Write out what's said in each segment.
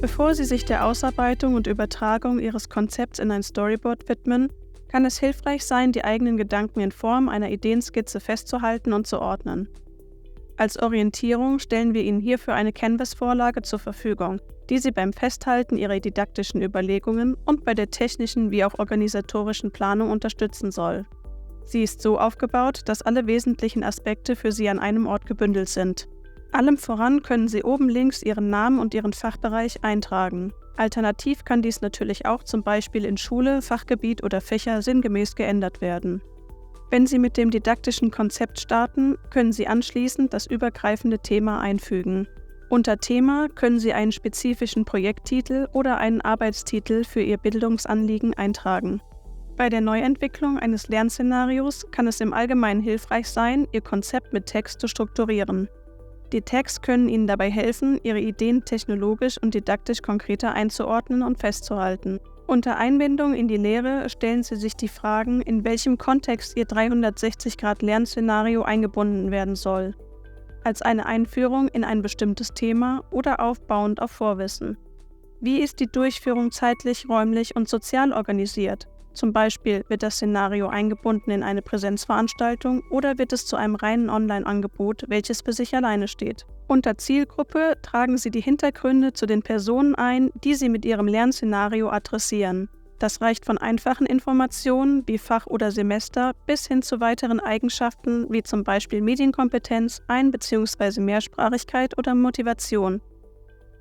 Bevor Sie sich der Ausarbeitung und Übertragung Ihres Konzepts in ein Storyboard widmen, kann es hilfreich sein, die eigenen Gedanken in Form einer Ideenskizze festzuhalten und zu ordnen. Als Orientierung stellen wir Ihnen hierfür eine Canvas-Vorlage zur Verfügung, die Sie beim Festhalten Ihrer didaktischen Überlegungen und bei der technischen wie auch organisatorischen Planung unterstützen soll. Sie ist so aufgebaut, dass alle wesentlichen Aspekte für Sie an einem Ort gebündelt sind. Allem voran können Sie oben links Ihren Namen und Ihren Fachbereich eintragen. Alternativ kann dies natürlich auch zum Beispiel in Schule, Fachgebiet oder Fächer sinngemäß geändert werden. Wenn Sie mit dem didaktischen Konzept starten, können Sie anschließend das übergreifende Thema einfügen. Unter Thema können Sie einen spezifischen Projekttitel oder einen Arbeitstitel für Ihr Bildungsanliegen eintragen. Bei der Neuentwicklung eines Lernszenarios kann es im Allgemeinen hilfreich sein, Ihr Konzept mit Text zu strukturieren. Die Tags können Ihnen dabei helfen, Ihre Ideen technologisch und didaktisch konkreter einzuordnen und festzuhalten. Unter Einbindung in die Lehre stellen Sie sich die Fragen, in welchem Kontext Ihr 360-Grad-Lernszenario eingebunden werden soll. Als eine Einführung in ein bestimmtes Thema oder aufbauend auf Vorwissen. Wie ist die Durchführung zeitlich, räumlich und sozial organisiert? Zum Beispiel wird das Szenario eingebunden in eine Präsenzveranstaltung oder wird es zu einem reinen Online-Angebot, welches für sich alleine steht. Unter Zielgruppe tragen Sie die Hintergründe zu den Personen ein, die Sie mit Ihrem Lernszenario adressieren. Das reicht von einfachen Informationen wie Fach oder Semester bis hin zu weiteren Eigenschaften wie zum Beispiel Medienkompetenz, Ein- bzw. Mehrsprachigkeit oder Motivation.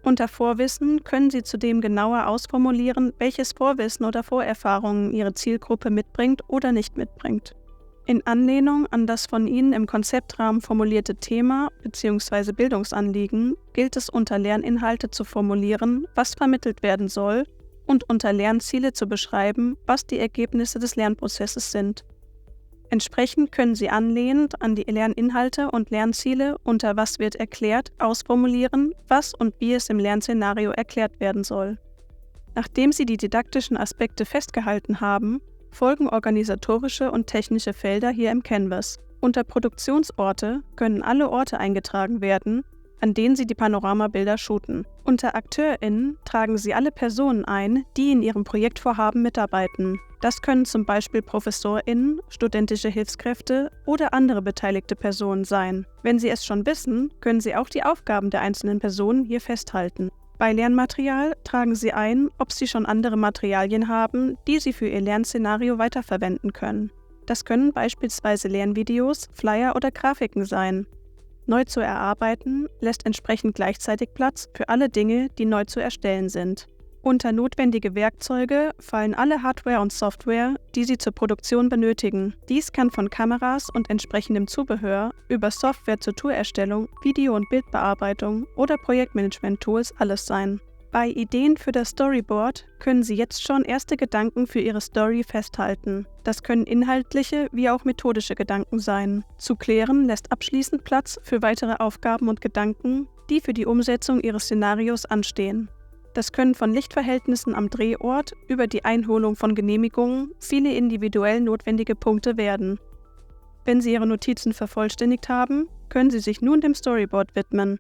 Unter Vorwissen können Sie zudem genauer ausformulieren, welches Vorwissen oder Vorerfahrungen Ihre Zielgruppe mitbringt oder nicht mitbringt. In Anlehnung an das von Ihnen im Konzeptrahmen formulierte Thema bzw. Bildungsanliegen gilt es unter Lerninhalte zu formulieren, was vermittelt werden soll, und unter Lernziele zu beschreiben, was die Ergebnisse des Lernprozesses sind. Entsprechend können Sie anlehnend an die Lerninhalte und Lernziele unter Was wird erklärt ausformulieren, was und wie es im Lernszenario erklärt werden soll. Nachdem Sie die didaktischen Aspekte festgehalten haben, folgen organisatorische und technische Felder hier im Canvas. Unter Produktionsorte können alle Orte eingetragen werden, an denen Sie die Panoramabilder shooten. Unter AkteurInnen tragen Sie alle Personen ein, die in Ihrem Projektvorhaben mitarbeiten. Das können zum Beispiel ProfessorInnen, studentische Hilfskräfte oder andere beteiligte Personen sein. Wenn Sie es schon wissen, können Sie auch die Aufgaben der einzelnen Personen hier festhalten. Bei Lernmaterial tragen Sie ein, ob Sie schon andere Materialien haben, die Sie für Ihr Lernszenario weiterverwenden können. Das können beispielsweise Lernvideos, Flyer oder Grafiken sein. Neu zu erarbeiten lässt entsprechend gleichzeitig Platz für alle Dinge, die neu zu erstellen sind. Unter notwendige Werkzeuge fallen alle Hardware und Software, die Sie zur Produktion benötigen. Dies kann von Kameras und entsprechendem Zubehör über Software zur Tourerstellung, Video- und Bildbearbeitung oder Projektmanagement-Tools alles sein. Bei Ideen für das Storyboard können Sie jetzt schon erste Gedanken für Ihre Story festhalten. Das können inhaltliche wie auch methodische Gedanken sein. Zu klären lässt abschließend Platz für weitere Aufgaben und Gedanken, die für die Umsetzung Ihres Szenarios anstehen. Das können von Lichtverhältnissen am Drehort über die Einholung von Genehmigungen viele individuell notwendige Punkte werden. Wenn Sie Ihre Notizen vervollständigt haben, können Sie sich nun dem Storyboard widmen.